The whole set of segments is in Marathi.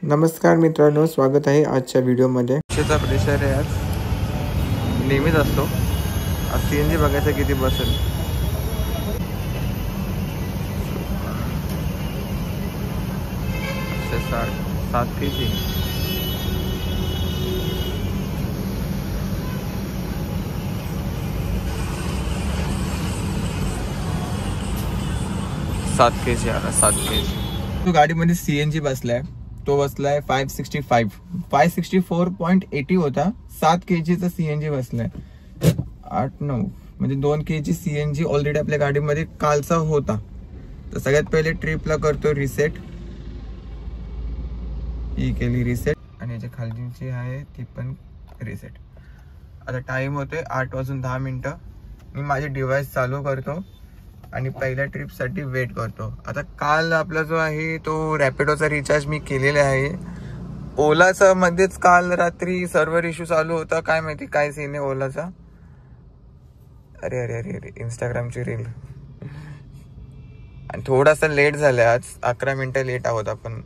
नमस्कार मित्रांनो, स्वागत आहे आजच्या व्हिडिओमध्ये. चा प्रेशर आहे आज, नेहमीच असतो. आज CNG बघायचं किती बसेल. सात kg. आला 7 kg. तो गाडीमध्ये CNG बसलाय. तो बसलाय 564.80 होता. 7 kgचा CNG बसलाय. 8-9 म्हणजे 2 kg CNG ऑलरेडी आपल्या गाडीमध्ये कालचा होता. तर सगळ्यात पहिले ट्रिपला करतो रिसेट. ही केली रिसेट आणि याच्या खालची आहे ती पण रिसेट. आता टाइम होतोय 8:10. मी माझे डिव्हाइस चालू करतो आणि पहिल्या ट्रिपसाठी वेट करतो. आता काल आपला जो आहे तो रॅपिडोचा रिचार्ज मी केलेला आहे. ओलाचा मध्येच काल रात्री सर्व्हर इश्यू चालू होता. काय माहिती काय सीन आहे ओलाचा. अरे अरे अरे अरे इंस्टाग्रामची रील. आणि थोडासा लेट झालाय आज, 11 मिनिटं लेट आहोत आपण.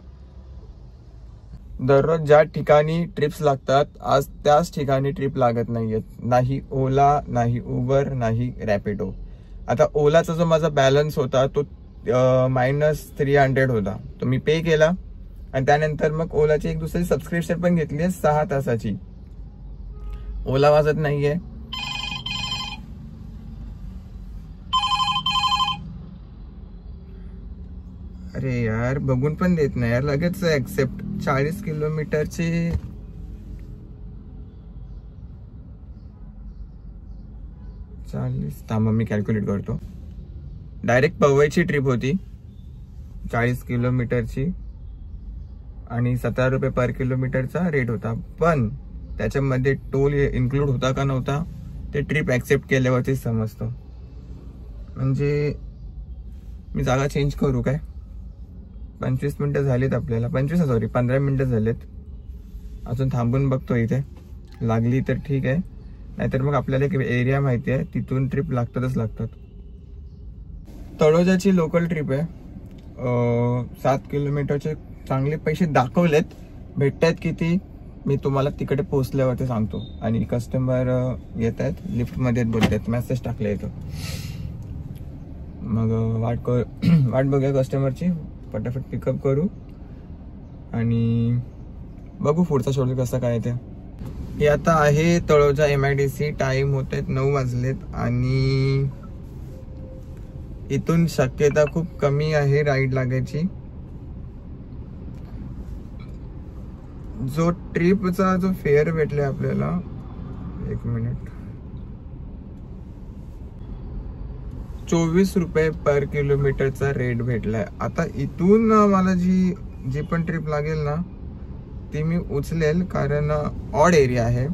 दररोज ज्या ठिकाणी ट्रिप्स लागतात आज त्याच ठिकाणी ट्रिप लागत नाहीयेत. नाही ओला, नाही उबर, नाही रॅपिडो. आता ओलाचा जो माझा बॅलन्स होता तो -300 होता. तो मी पे केला आणि त्यानंतर मग ओलाची एक दुसरी सबस्क्रिप्शन पण घेतली आहे 6 तासाची. ओला वाजत नाहीये. अरे यार बघून पण देत नाही यार, लगेच ऍक्सेप्ट. 40 किलोमीटरची थांबा मी कॅल्क्युलेट करतो. डायरेक्ट पवईची ट्रिप होती 40 किलोमीटरची आणि 17 रुपये पर किलोमीटरचा रेट होता. पण त्याच्यामध्ये टोल इन्क्लूड होता का नव्हता ते ट्रिप ऍक्सेप्ट केल्यावरती समजतं. म्हणजे मी जागा चेंज करू काय. 25 मिनिटं झालीत आपल्याला. 15 मिनिटं झालेत. अजून थांबून बघतो इथे, लागली तर ठीक आहे, नाहीतर मग आपल्याला एक एरिया माहिती आहे तिथून ट्रिप लागतात. तळोजाची लोकल ट्रिप आहे. 7 किलोमीटरचे चांगले पैसे दाखवलेत. भेटतायत किती मी तुम्हाला तिकडे पोहोचल्यावरती सांगतो. आणि कस्टमर येत आहेत, लिफ्टमध्ये बोलतात, मेसेज टाकले येतो. मग वाट बघूया कस्टमरची. फटाफट पिकअप करू आणि बघू पुढचा शेड्यूल कसा काय ते. हे आता आहे तळोजा MIDC. टाइम होत आहेत 9 वाजलेत आणि इथून शक्यता खूप कमी आहे राईड लागायची. जो ट्रिपचा जो फेअर भेटलाय आपल्याला, 1 मिनिट, 24 रुपये पर किलोमीटरचा रेट भेटलाय. आता इथून मला जी पण ट्रिप लागेल ना ती मी उचलेल, कारण ऑड एरिया आहे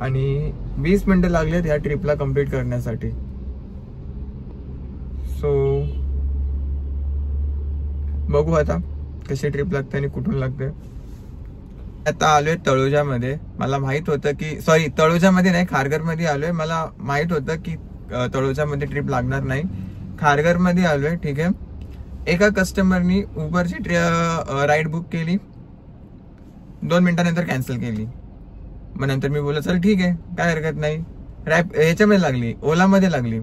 आणि 20 मिनिटं लागलेत ह्या ट्रिपला कम्प्लीट करण्यासाठी. सो बघू आता कशी ट्रिप लागते आणि कुठून लागते. आता आलोय तळोजामध्ये. मला माहित होतं की तळोजामध्ये नाही, खारघरमध्ये आलोय. मला माहित होतं की तळोजामध्ये ट्रिप लागणार नाही. खारघरमध्ये आलोय. ठीक आहे. एका कस्टमरनी उबरची राईड बुक केली, 2 मिनिटानंतर कॅन्सल केली. मग नंतर मी बोललो चल ठीक आहे, काय हरकत नाही. ह्याच्यामध्ये लागली, ओलामध्ये लागली,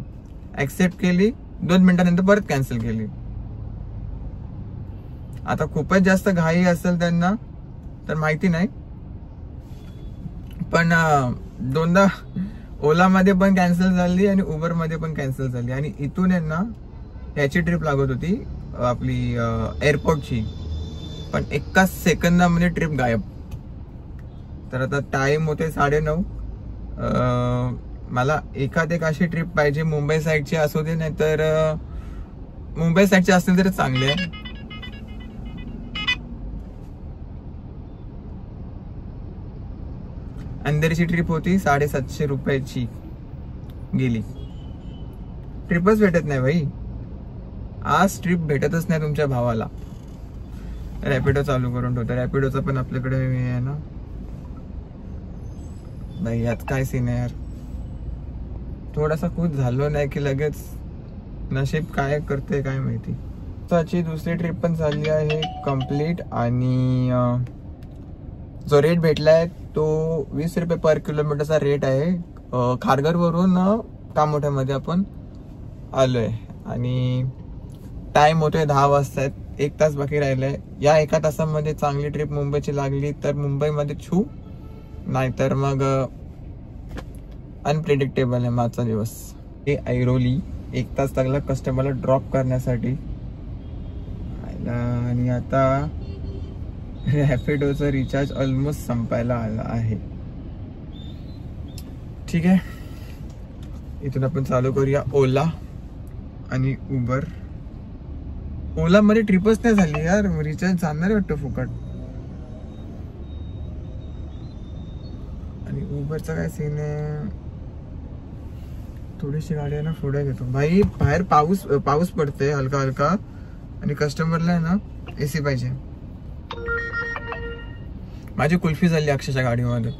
ऍक्सेप्ट केली, 2 मिनिटानंतर परत कॅन्सल केली. आता खूपच जास्त घाई असेल त्यांना तर माहिती नाही, पण 2दा ओलामध्ये पण कॅन्सल झाली आणि उबरमध्ये पण कॅन्सल झाली. आणि इथून यांना ह्याची ट्रिप लागत होती आपली एअरपोर्टची, पण 1 सेकंदामध्ये ट्रिप गायब. तर आता टाइम होते 9:30. मला एखादी अशी ट्रिप पाहिजे मुंबई साईडची असू दे, नाहीतर मुंबई साईडची असेल तर चांगली आहे. अंधेरीची ट्रिप होती 750 रुपयाची, गेली. ट्रिपच भेटत नाही भाई. आज ट्रिप भेटतच नाही तुमच्या भावाला. रॅपिडो चालू करून ठेवतो. रॅपिडोचा पण आपल्याकडे आहे ना. नाही यात काय सीन आहे यार. थोडासा खुश झालो नाही की लगेच नशीब काय करते काय माहिती. त्याची दुसरी ट्रिप पण झाली आहे कंप्लीट आणि जो रेट भेटलाय तो 20 रुपये पर किलोमीटरचा रेट आहे. खारघरवरून कामोठ्यामध्ये आपण आलोय आणि टाइम होतोय 10 वाजता. 1 तास बाकी राहिलाय. या 1 तासामध्ये चांगली ट्रिप मुंबईची लागली तर मुंबईमध्ये छू, नाहीतर मग अनप्रिडिक्टेबल आहे माझा दिवस. हे ऐरोली 1 तास लागला कस्टमरला ड्रॉप करण्यासाठी आणि आता रॅपिडोचा रिचार्ज ऑलमोस्ट संपायला आला आहे. ठीक आहे, इथून आपण चालू करूया ओला आणि उबर. ओला मध्ये ट्रिपच नाही झाली यार, रिचार्ज जाणार वाटतं फुकट. आणि उबरचा काय सीन आहे, थोडीशी गाडी आहे ना पुढे घेतो. भाई बाहेर पाऊस पडते हलका हलका आणि कस्टमरला आहे ना एसी पाहिजे. माझी कुल्फी झाली अक्षरशः गाडीमध्ये.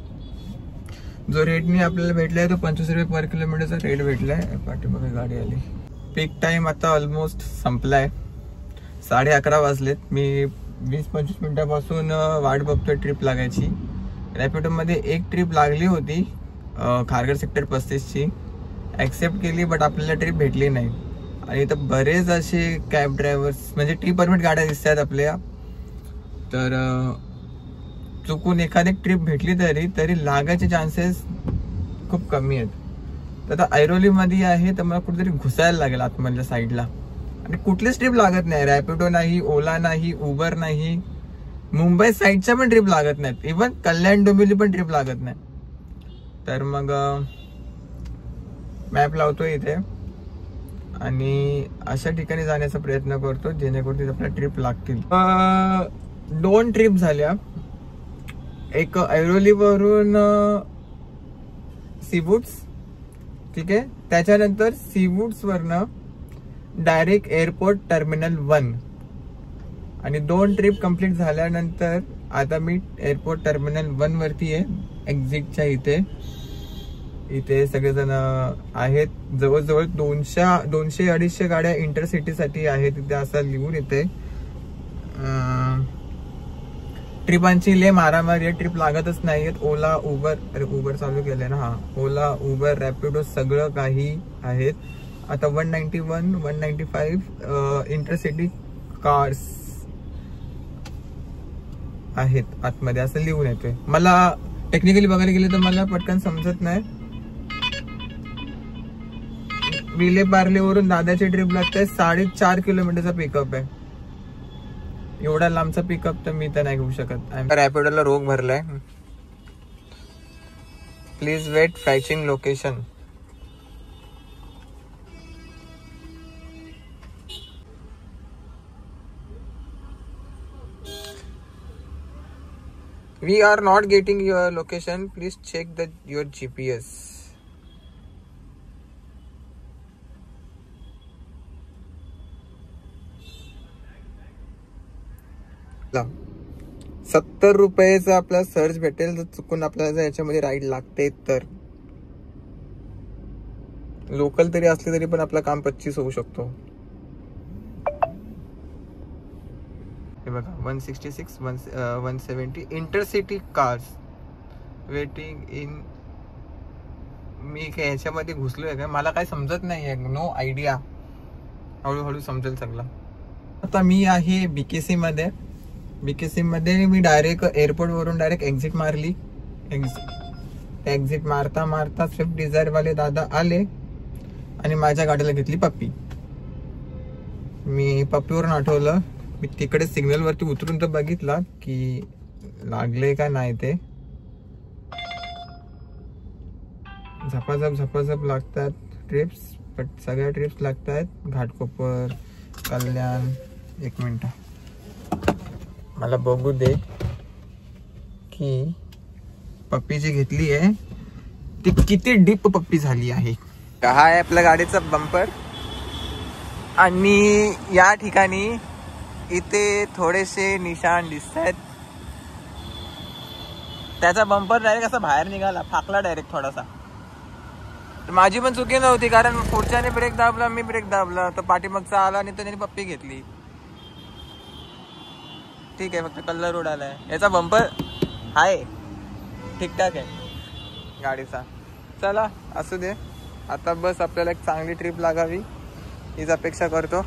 जो रेटनी आपल्याला भेटलाय तो 25 रुपये पर किलोमीटरचा रेट भेटलाय. पाठीमागे गाडी आली. पीक टाइम आता ऑलमोस्ट संपलाय. 11:30 वाजलेत. मी 20-25 मिनिटापासून वाट बघतोय ट्रिप लागायची. रॅपिडो मध्ये एक ट्रिप लागली होती खारघर सेक्टर 35ची, ऍक्सेप्ट केली बट आपल्याला ट्रिप भेटली नाही. आणि इथं बरेच असे कॅब ड्रायव्हर्स म्हणजे टी परमिट गाड्या दिसतात आपल्या, तर चुकून एखादी ट्रिप भेटली तरी लागायचे चान्सेस खूप कमी आहेत. तर आता ऐरोलीमध्ये आहे तर मला कुठेतरी घुसायला लागेल आतमधल्या साईडला. आणि कुठलीच ट्रिप लागत नाही. रॅपिडो नाही, ओला नाही, उबर नाही, मुंबई साईडच्या पण ट्रिप लागत नाहीत. इव्हन कल्याण डोंबिवली पण ट्रिप लागत नाही. तर मग मॅप लावतोय इथे आणि अशा ठिकाणी जाण्याचा प्रयत्न करतो जेणेकरून तिथे आपल्या ट्रिप लागतील. 2 ट्रिप झाल्या. एक ऐरोलीवरून सीवूड्स, ठीक आहे, त्याच्यानंतर सीवूड्स वरनं डायरेक्ट एअरपोर्ट टर्मिनल 1. आणि 2 ट्रिप कंप्लीट झाल्यानंतर आता मी एअरपोर्ट टर्मिनल 1 वरती आहे, एक्झिटच्या इथे सगळेजण आहेत. जवळजवळ 200-250 गाड्या इंटरसिटीसाठी आहेत तिथे असं लिहून येते. ट्रिपांची लय मारामारी, ट्रिप लागतच नाहीयेत. ओला उबर चालू केलंय ना, ओला उबर रॅपिडो सगळं काही आहेत. आता 191-195 इंटरसिटी कार्स आहेत आतमध्ये असं लिहून येतोय. मला टेक्निकली बघायला गेले तर मला पटकन समजत नाही. विले पार्ले वरून दादाची ट्रिप लागते. 4.5 किलोमीटरचा पिकअप आहे. एवढा लांबचा पिकअप तर मी तर नाही घेऊ शकत. रॅपिडोला रोग भरलाय. Please wait fetching location. We are not getting your location. Please check your GPS. 70 रुपयाचा आपला सर्च भेटेल जर चुकून आपल्याला याच्यामध्ये राईड लागते तर. लोकल तरी असले तरी पण आपलं काम 25 होऊ शकतो. हे बघा 166 170 इंटरसिटी कार्स वेटिंग इन. मी काय याच्यामध्ये घुसलोय का मला काय समजत नाहीये. No idea. हळूहळू समजेल सगळं. आता मी आहे बीकेसी मध्ये. बीकेसी मध्ये मी डायरेक्ट एअरपोर्ट वरून डायरेक्ट एक्झिट मारली. एक्झिट मारता मारता स्विफ्ट डिझायर वाले दादा आले आणि माझ्या गाडीला घेतली पप्पी. मी पप्पीवरून आठवलं. मी तिकडे सिग्नल वरती उतरून तर बघितला की लागले का नाही ते. झपाझप लागतात ट्रिप्स, बट सगळ्या ट्रिप्स लागतात. घाटकोपर, कल्याण. 1 मिनिट मला बघू दे की पप्पी जी घेतली आहे ती किती डीप पप्पी झाली आहे. हा आहे आपल्या गाडीचा बंपर. आणि या ठिकाणी इथे थोडेसे निशाण दिसत आहेत. त्याचा बंपर डायरेक्ट असा बाहेर निघाला, फाकला डायरेक्ट थोडासा. माझी पण चुकी नव्हती कारण पुढच्याने ब्रेक दाबला, मी ब्रेक दाबला, तर पाठीमागचा आला आणि त्याने पप्पी घेतली. ठीक आहे, फक्त कलर उडालाय. याचा बंपर आहे ठीकठाक आहे गाडीचा. चला असू दे, आता बस आपल्याला एक चांगली ट्रिप लागावी हीच अपेक्षा करतो.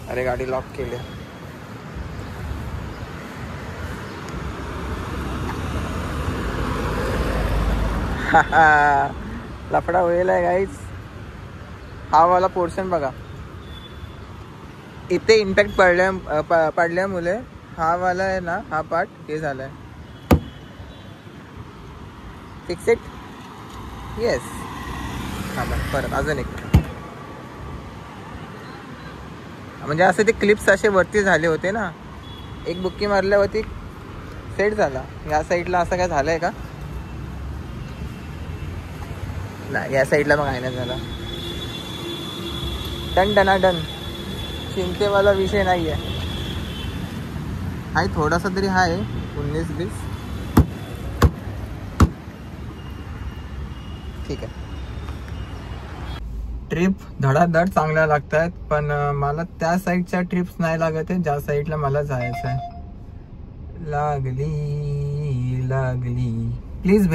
अरे गाडी लॉक केली. लफडा होईल आहे गाईज. हा वाला पोर्शन बघा, इथे इम्पॅक्ट पडल्यामुळे हा वाला आहे ना, हा पार्ट हे झालाय. Fix it. येस. हा परत अजून एक, म्हणजे असे ते क्लिप्स असे वरती झाले होते ना, एक बुक्की मारल्यावरती सेट झाला. या साईडला असं काय झालंय का? नाही, या साईडला मग आहे ना झाला. डन डना डन, चिंतेवाला विषय नाही आहे. हाय थोडासा तरी आहे 19-20. ठीक आहे. ट्रिप धडाधड चांगल्या लागत आहेत, पण मला त्या साईडच्या ट्रिप्स नाही लागत आहे ज्या साईडला मला जायचं आहे. लागली लागली, प्लीज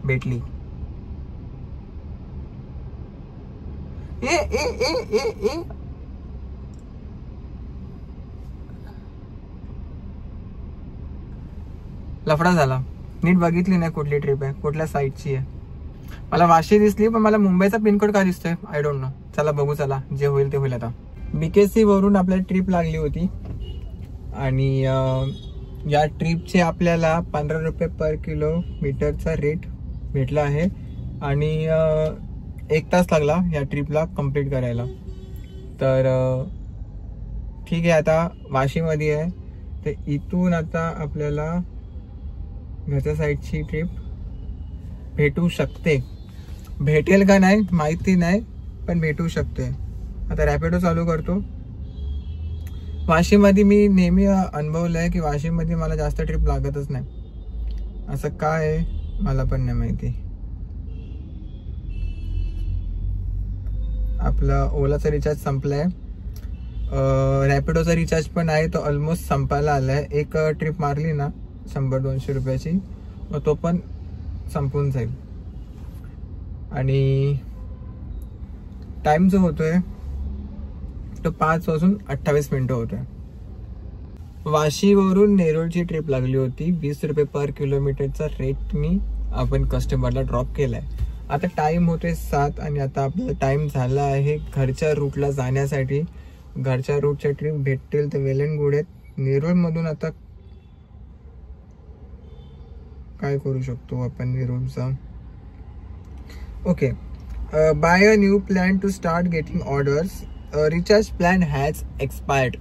भेटली. ए ए ए ए ए लफडा झाला. नीट बघितली नाही कुठली ट्रिप आहे, कुठल्या साईडची आहे. मला वाशी दिसली, पण मला मुंबईचा पिनकोड का दिसतोय आय डोंट नो. चला बघू, चला जे होईल ते होईल. आता BKC वरून आपल्याला ट्रिप लागली होती आणि या ट्रिपचे आपल्याला 15 रुपये पर किलोमीटरचा रेट भेटला आहे आणि 1 तास लागला या ट्रिपला कंप्लीट करायला. तर ठीक आहे, आता वाशीमध्ये आहे, तर इथून आता आपल्याला घरच्या साईडची ट्रिप भेटू शकते. भेटेल का नाही माहिती नाही, पण भेटू शकते. आता रॅपिडो चालू करतो. वाशीमध्ये मी नेहमी अनुभवलं आहे की वाशीमध्ये मला जास्त ट्रिप लागतच नाही. असं काय आहे मला पण नाही माहिती. आपला ओलाचा रिचार्ज संपलाय, रॅपिडोचा रिचार्ज पण आहे, तो ऑलमोस्ट संपायला आलाय. एक ट्रिप मारली ना 100-200 रुपयाची, मग तो पण संपून जाईल. आणि टाइम जो होतोय तो 5 वाजून 28 मिनिटं होतोय. वाशीवरून नेरूळची ट्रिप लागली होती. 20 रुपये पर किलोमीटरचा रेट मी आपण कस्टमरला ड्रॉप केलाय. आता टाइम होतोय 7 आणि आता आपला टाइम झाला आहे घरच्या रूटला जाण्यासाठी. घरच्या रूटच्या ट्रिप भेटतील तर वेल अँड गुड आहेत. नेरूळमधून आता काय करू शकतो आपण नेरूळचा. Okay, by a new plan to start getting orders. Recharge plan has expired.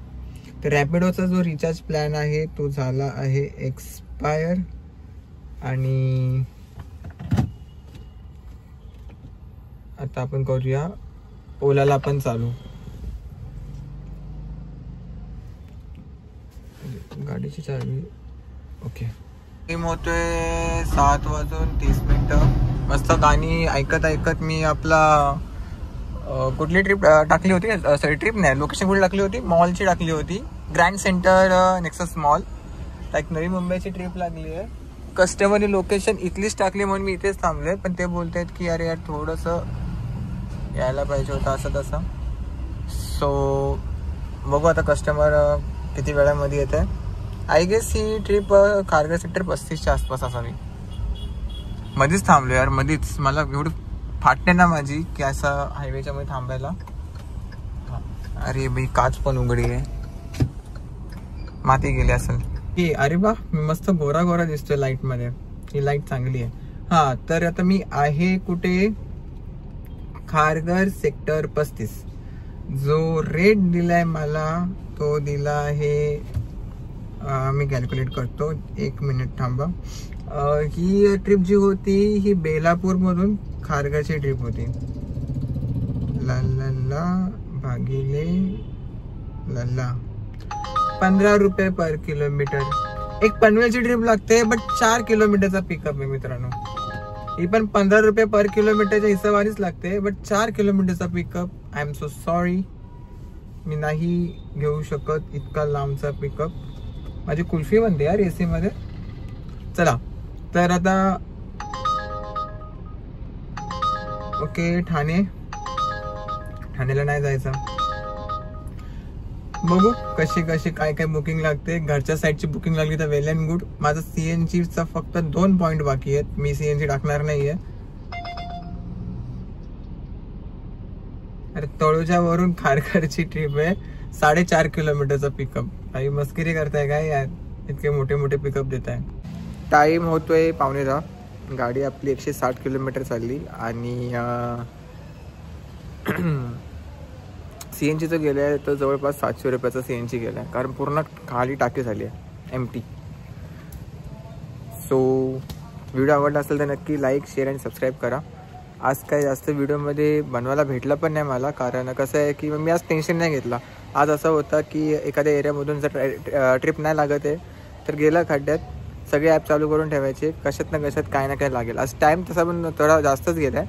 तर रॅपिडोचा जो रिचार्ज प्लॅन आहे तो झाला आहे एक्सपायर. आणि आता आपण करूया ओलाला पण चालू. गाडीची चावी. ओके, टाइम होतोय 7 वाजून 30 मिनिटं. मस्त गाणी ऐकत ऐकत मी आपला कुठली ट्रिप टाकली होती, सॉरी ट्रिप नाही, लोकेशन कुठली टाकली होती, मॉलची टाकली होती. Grand centre nexus mall. एक नवी मुंबईची ट्रिप लागली आहे. कस्टमरने लोकेशन इथलीच टाकली म्हणून मी इथेच थांबलोय, पण ते बोलतायत की अरे यार थोडंसं यायला पाहिजे होतं असं तसं. सो बघू आता कस्टमर किती वेळामध्ये येत आहे. आय गेस ही ट्रिप खारघर सेक्टर 35च्या आसपास असावी. मध्येच थांबलो यार, मध्येच. मला एवढी फाटते ना माझी की असं हायवेच्या मध्ये थांबायला. अरे बाई काच पण उघडी आहे, माती गेली असेल की. अरे बा मी मस्त गोरा गोरा दिसतोय लाईट मध्ये, ही लाईट चांगली आहे. हा, तर आता मी आहे कुठे, खारघर सेक्टर 35. जो रेट दिलाय मला तो दिला आहे, मी कॅल्क्युलेट करतो, 1 मिनिट थांबा. ही ट्रिप जी होती ही बेलापूर मधून खारघरची ट्रिप होती. लल्ला भागिले लल्ला 15 रुपये पर किलोमीटर. एक पनवेलची ट्रिप लागते, बट 4 किलोमीटरचा पिकअप आहे मित्रांनो. ही पण 15 रुपये पर किलोमीटरच्या हिशोबानेच लागते, बट 4 किलोमीटरचा pickup. I am so sorry. मी नाही घेऊ शकत इतका लांबचा पिकअप. माझी कुल्फी बनते यार AC मध्ये. चला तर आता ओके ठाणेला नाही जायचं. बघू कशी काय बुकिंग लागते. घरच्या साईडची बुकिंग लागली तर वेल अँड गुड. माझा CNG चा फक्त 2 पॉइंट बाकी आहेत. मी CNG टाकणार नाहीये. अरे तळोजा वरून खारघरची ट्रिप आहे. 4.5 किलोमीटरचा पिकअप. काही मस्करी करताय काय यार, इतके मोठे पिकअप देत आहे. टाइम होतोय 9:15. गाडी आपली 160 किलोमीटर चालली आणि CNG जो गेला आहे तो जवळपास 700 रुपयाचा CNG गेला आहे, कारण पूर्ण खाली टाकी झाली आहे एम्प्टी. सो व्हिडिओ आवडला असेल तर नक्की लाईक शेअर आणि सबस्क्राईब करा. आज काय जास्त व्हिडिओमध्ये बनवायला भेटला पण नाही मला, कारण कसं आहे की मी आज टेन्शन नाही घेतला. आज असं होतं की एखाद्या एरियामधून जर ट्रिप नाही लागत आहे तर गेला खड्ड्यात, सगळे ॲप चालू करून ठेवायचे, कशात ना कशात काय ना काय लागेल. आज टाईम तसा पण थोडा जास्तच गेला आहे,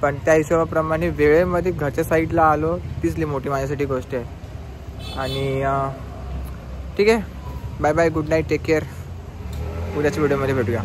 पण त्या हिशोबाप्रमाणे वेळेमध्ये घरच्या साईडला आलो तीच मोठी माझ्यासाठी गोष्ट आहे. आणि ठीक आहे, bye bye, good night, take care. उद्याच्या व्हिडिओमध्ये भेटूया.